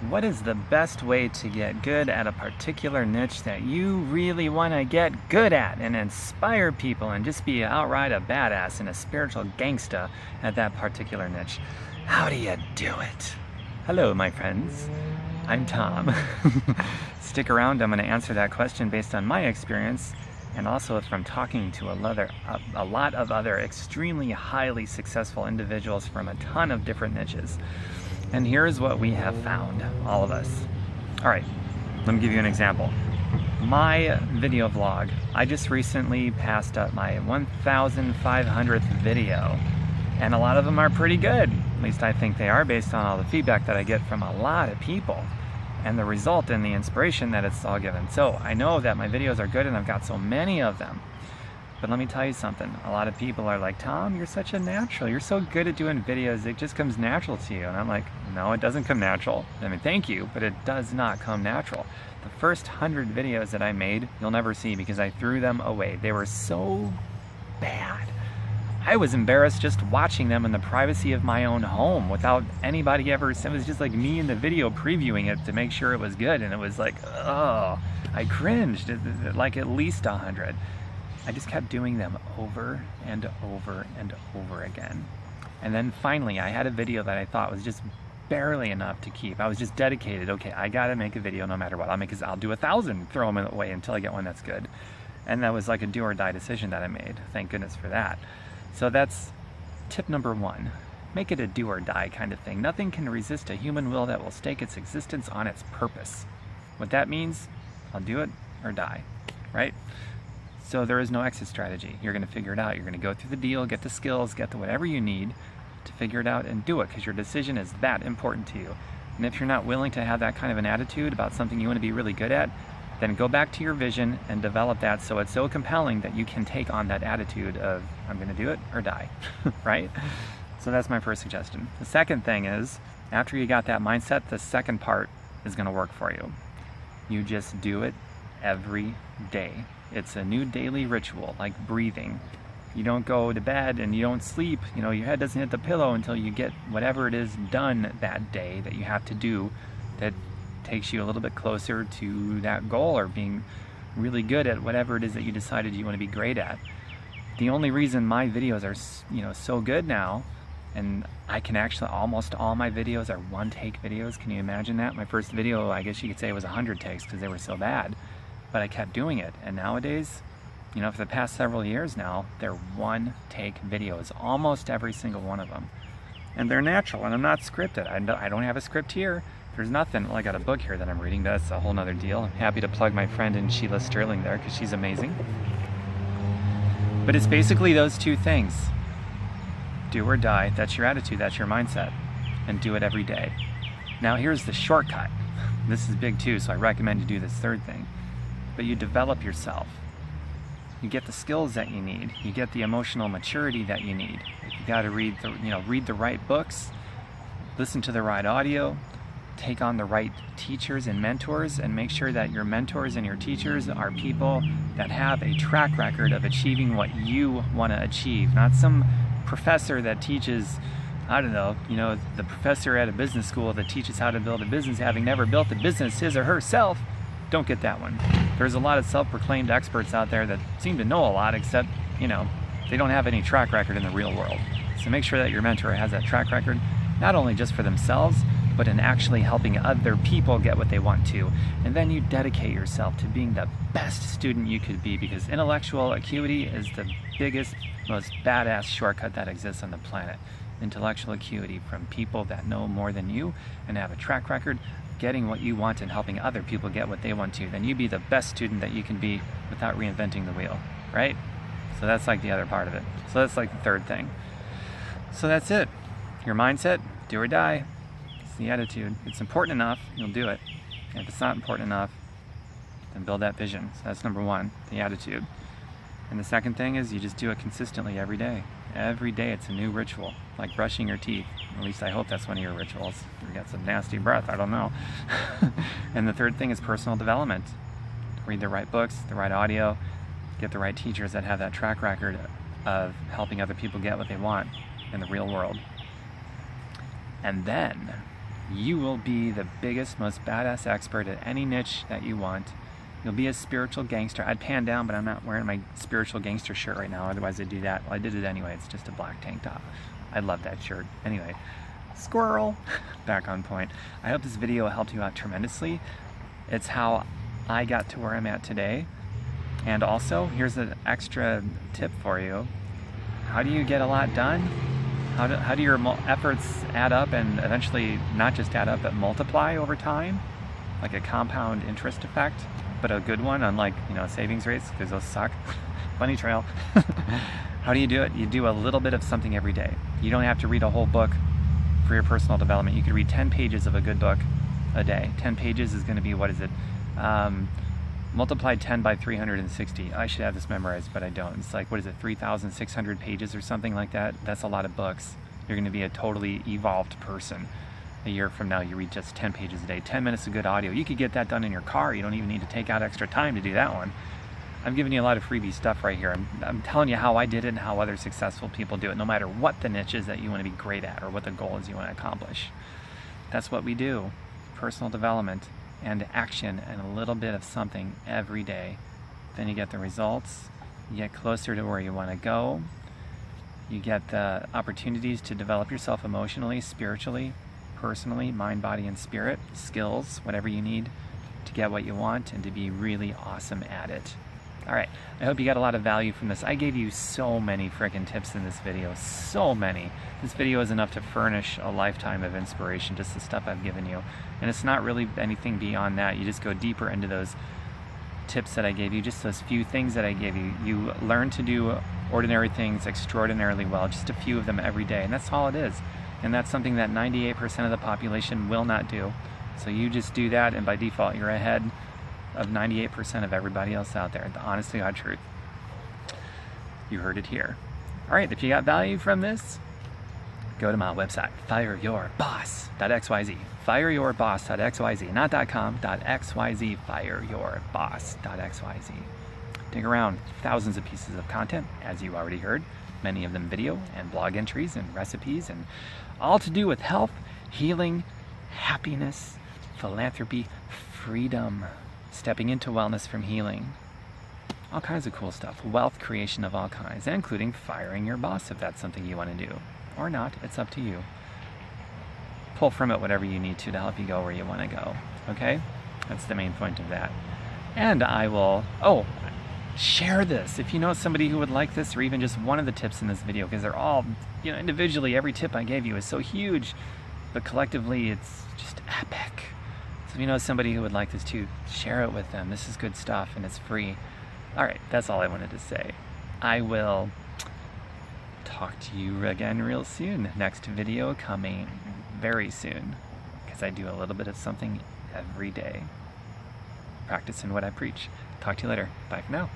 What is the best way to get good at a particular niche that you really want to get good at and inspire people and just be outright a badass and a spiritual gangster at that particular niche? How do you do it? Hello, my friends. I'm Tom. Stick around. I'm going to answer that question based on my experience and also from talking to a lot of other extremely highly successful individuals from a ton of different niches. And here's what we have found, all of us. All right, let me give you an example. My video vlog, I just recently passed up my 1,500th video, and a lot of them are pretty good. At least I think they are, based on all the feedback that I get from a lot of people and the result and the inspiration that it's all given. So I know that my videos are good and I've got so many of them. But let me tell you something, a lot of people are like, Tom, you're such a natural, you're so good at doing videos, it just comes natural to you. And I'm like, no, it doesn't come natural. I mean, thank you, but it does not come natural. The first 100 videos that I made, you'll never see because I threw them away. They were so bad. I was embarrassed just watching them in the privacy of my own home without anybody ever, it was just like me in the video previewing it to make sure it was good. And it was like, oh, I cringed, like at least 100. I just kept doing them over and over and over again. And then finally, I had a video that I thought was just barely enough to keep. I was just dedicated. Okay, I gotta make a video no matter what. I'll do 1,000, throw them away until I get one that's good. And that was like a do or die decision that I made. Thank goodness for that. So that's tip number one. Make it a do or die kind of thing. Nothing can resist a human will that will stake its existence on its purpose. What that means, I'll do it or die, right? So there is no exit strategy. You're going to figure it out. You're going to go through the deal, get the skills, get the whatever you need to figure it out and do it, because your decision is that important to you. And if you're not willing to have that kind of an attitude about something you want to be really good at, then go back to your vision and develop that so it's so compelling that you can take on that attitude of, I'm going to do it or die, right? So that's my first suggestion. The second thing is, after you got that mindset, the second part is going to work for you. You just do it every day. It's a new daily ritual, like breathing. You don't go to bed and you don't sleep, your head doesn't hit the pillow until you get whatever it is done that day that you have to do that takes you a little bit closer to that goal or being really good at whatever it is that you decided you want to be great at. The only reason my videos are, so good now, and I can actually, almost all my videos are one-take videos. Can you imagine that? My first video, I guess you could say, was 100 takes because they were so bad. But I kept doing it, and nowadays, for the past several years now, they're one-take videos, almost every single one of them. And they're natural, and I'm not scripted. I don't have a script here. There's nothing. Well, I got a book here that I'm reading. That's a whole nother deal. I'm happy to plug my friend in Sheila Sterling there, because she's amazing. But it's basically those two things. Do or die. That's your attitude. That's your mindset. And do it every day. Now here's the shortcut. This is big too, so I recommend you do this third thing. But you develop yourself. You get the skills that you need. You get the emotional maturity that you need. You got to read the right books, listen to the right audio, take on the right teachers and mentors, and make sure that your mentors and your teachers are people that have a track record of achieving what you want to achieve. Not some professor that teaches, I don't know, the professor at a business school that teaches how to build a business having never built a business his or herself. Don't get that one. There's a lot of self-proclaimed experts out there that seem to know a lot, except, they don't have any track record in the real world. So make sure that your mentor has that track record, not only just for themselves, but in actually helping other people get what they want to. And then you dedicate yourself to being the best student you could be, because intellectual acuity is the biggest, most badass shortcut that exists on the planet. Intellectual acuity from people that know more than you and have a track record getting what you want and helping other people get what they want to. Then you be the best student that you can be without reinventing the wheel, right? So that's like the other part of it. So that's like the third thing. So that's it. Your mindset, do or die. It's the attitude. If it's important enough, you'll do it. And if it's not important enough, then build that vision. So that's number one, the attitude. And the second thing is you just do it consistently every day. Every day it's a new ritual, like brushing your teeth. At least I hope that's one of your rituals. You got some nasty breath, I don't know. And the third thing is personal development. Read the right books, the right audio, get the right teachers that have that track record of helping other people get what they want in the real world. And then you will be the biggest, most badass expert at any niche that you want. You'll be a spiritual gangster. I'd pan down, but I'm not wearing my spiritual gangster shirt right now. Otherwise I'd do that. Well, I did it anyway. It's just a black tank top. I love that shirt. Anyway, squirrel. Back on point. I hope this video helped you out tremendously. It's how I got to where I'm at today. And also, here's an extra tip for you. How do you get a lot done? How do your efforts add up and eventually not just add up, but multiply over time? Like a compound interest effect, but a good one, unlike, savings rates, because those suck. Bunny trail. How do you do it? You do a little bit of something every day. You don't have to read a whole book for your personal development. You could read 10 pages of a good book a day. 10 pages is going to be, what is it? Multiply 10 by 360. I should have this memorized, but I don't. It's like, what is it, 3,600 pages or something like that? That's a lot of books. You're going to be a totally evolved person. A year from now, you read just 10 pages a day. 10 minutes of good audio. You could get that done in your car. You don't even need to take out extra time to do that one. I'm giving you a lot of freebie stuff right here. I'm telling you how I did it and how other successful people do it, no matter what the niche is that you want to be great at or what the goal is you want to accomplish. That's what we do. Personal development and action and a little bit of something every day. Then you get the results. You get closer to where you want to go. You get the opportunities to develop yourself emotionally, spiritually, personally, mind, body, and spirit, skills, whatever you need to get what you want and to be really awesome at it. All right, I hope you got a lot of value from this. I gave you so many freaking tips in this video, so many. This video is enough to furnish a lifetime of inspiration, just the stuff I've given you. And it's not really anything beyond that. You just go deeper into those tips that I gave you, just those few things that I gave you. You learn to do ordinary things extraordinarily well, just a few of them every day, and that's all it is. And that's something that 98% of the population will not do. So you just do that, and by default, you're ahead of 98% of everybody else out there. The honest to God truth. You heard it here. All right, if you got value from this, go to my website, fireyourboss.xyz. Fireyourboss.xyz, not .com, .xyz, fireyourboss.xyz. Dig around, thousands of pieces of content, as you already heard, many of them video and blog entries and recipes, and all to do with health, healing, happiness, philanthropy, freedom, stepping into wellness from healing, all kinds of cool stuff, wealth creation of all kinds, including firing your boss if that's something you want to do, or not, it's up to you. Pull from it whatever you need to help you go where you want to go, okay? That's the main point of that. And I will, share this if you know somebody who would like this, or even just one of the tips in this video, because they're all, individually, every tip I gave you is so huge, but collectively it's just epic. So if you know somebody who would like this too, share it with them. This is good stuff and it's free. All right, that's all I wanted to say. I will talk to you again real soon. Next video coming very soon, because I do a little bit of something every day. Practicing what I preach. Talk to you later. Bye for now.